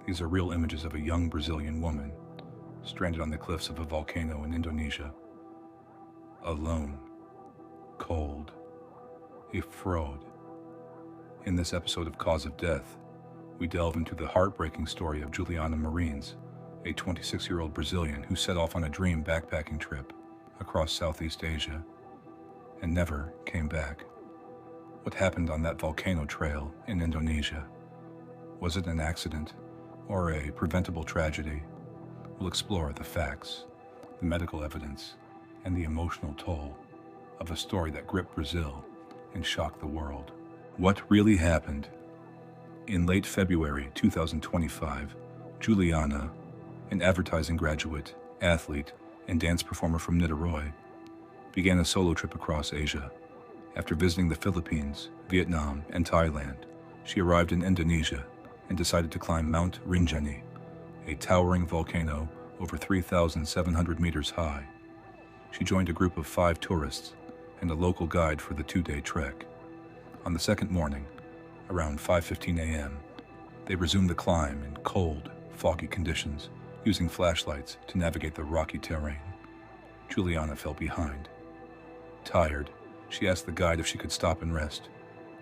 These are real images of a young Brazilian woman stranded on the cliffs of a volcano in Indonesia. Alone, cold, a fraud. In this episode of Cause of Death, we delve into the heartbreaking story of Juliana Marins, a 26-year-old Brazilian who set off on a dream backpacking trip across Southeast Asia and never came back. What happened on that volcano trail in Indonesia? Was it an accident or a preventable tragedy? We'll explore the facts, the medical evidence, and the emotional toll of a story that gripped Brazil and shocked the world. What really happened? In late February 2025, Juliana, an advertising graduate, athlete, and dance performer from Niterói, began a solo trip across Asia. After visiting the Philippines, Vietnam, and Thailand, she arrived in Indonesia and decided to climb Mount Rinjani, a towering volcano over 3,700 meters high. She joined a group of 5 tourists and a local guide for the 2-day trek. On the second morning, around 5:15 a.m., they resumed the climb in cold, foggy conditions, using flashlights to navigate the rocky terrain. Juliana fell behind. Tired, she asked the guide if she could stop and rest.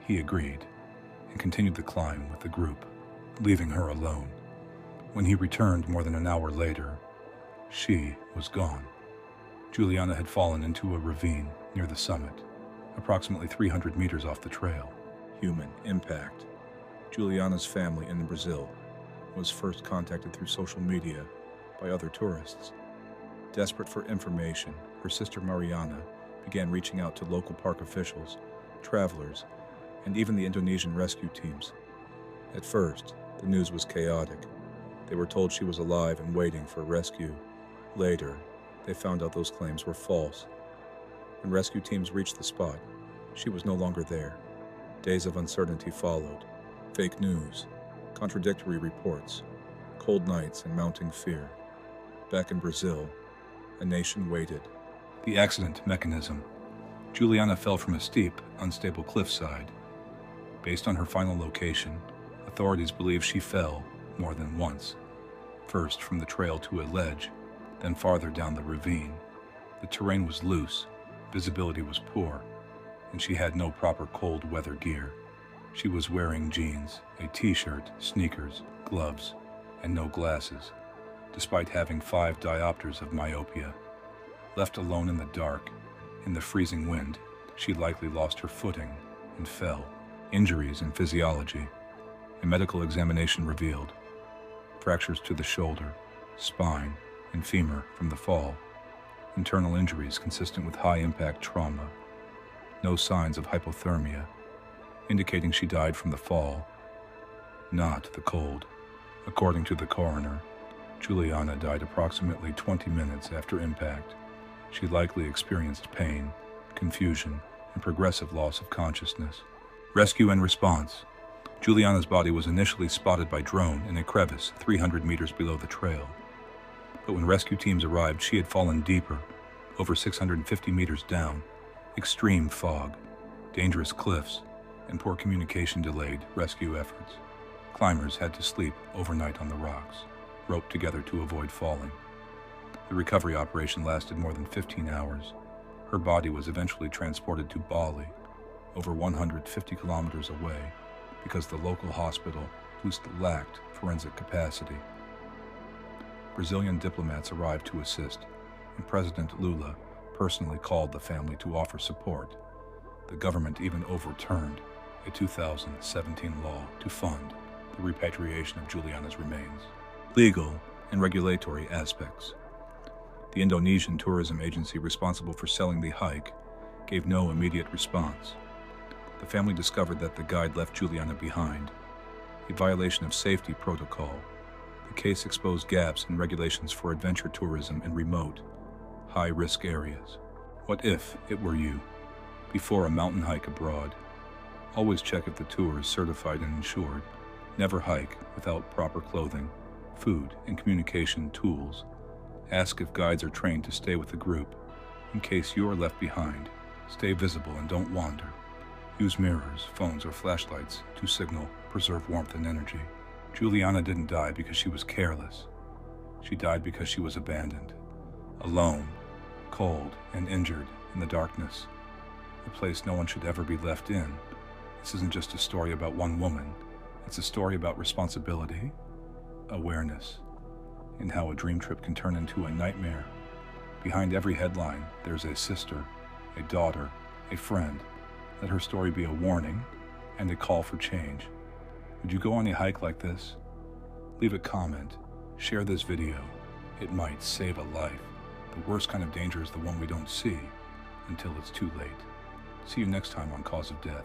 He agreed and continued the climb with the group, leaving her alone. When he returned more than an hour later, she was gone. Juliana had fallen into a ravine near the summit, approximately 300 meters off the trail. Human impact. Juliana's family in Brazil was first contacted through social media by other tourists. Desperate for information, her sister Mariana began reaching out to local park officials, travelers, and even the Indonesian rescue teams. At first, the news was chaotic. They were told she was alive and waiting for rescue. Later, they found out those claims were false. When rescue teams reached the spot, she was no longer there. Days of uncertainty followed. Fake news, contradictory reports, cold nights, and mounting fear. Back in Brazil, a nation waited. The accident mechanism. Juliana fell from a steep, unstable cliffside. Based on her final location, authorities believe she fell more than once. First from the trail to a ledge, then farther down the ravine. The terrain was loose, visibility was poor, and she had no proper cold weather gear. She was wearing jeans, a t-shirt, sneakers, gloves, and no glasses, despite having 5 diopters of myopia. Left alone in the dark, in the freezing wind, she likely lost her footing and fell. Injuries and physiology. A medical examination revealed fractures to the shoulder, spine, and femur from the fall. Internal injuries consistent with high-impact trauma. No signs of hypothermia, indicating she died from the fall, not the cold. According to the coroner, Juliana died approximately 20 minutes after impact. She likely experienced pain, confusion, and progressive loss of consciousness. Rescue and response. Juliana's body was initially spotted by drone in a crevice 300 meters below the trail. But when rescue teams arrived, she had fallen deeper, over 650 meters down. Extreme fog, dangerous cliffs, and poor communication delayed rescue efforts. Climbers had to sleep overnight on the rocks, roped together to avoid falling. The recovery operation lasted more than 15 hours. Her body was eventually transported to Bali, over 150 kilometers away, because the local hospital lacked forensic capacity. Brazilian diplomats arrived to assist, and President Lula personally called the family to offer support. The government even overturned a 2017 law to fund the repatriation of Juliana's remains. Legal and regulatory aspects. The Indonesian tourism agency responsible for selling the hike gave no immediate response. The family discovered that the guide left Juliana behind, a violation of safety protocol. The case exposed gaps in regulations for adventure tourism in remote, high-risk areas. What if it were you? Before a mountain hike abroad, always check if the tour is certified and insured. Never hike without proper clothing, food, and communication tools. Ask if guides are trained to stay with the group. In case you are left behind, stay visible and don't wander. Use mirrors, phones, or flashlights to signal, preserve warmth and energy. Juliana didn't die because she was careless. She died because she was abandoned, alone, cold, and injured in the darkness, a place no one should ever be left in. This isn't just a story about one woman. It's a story about responsibility, awareness, and how a dream trip can turn into a nightmare. Behind every headline, there's a sister, a daughter, a friend. Let her story be a warning and a call for change. Would you go on a hike like this? Leave a comment. Share this video. It might save a life. The worst kind of danger is the one we don't see until it's too late. See you next time on Cause of Death.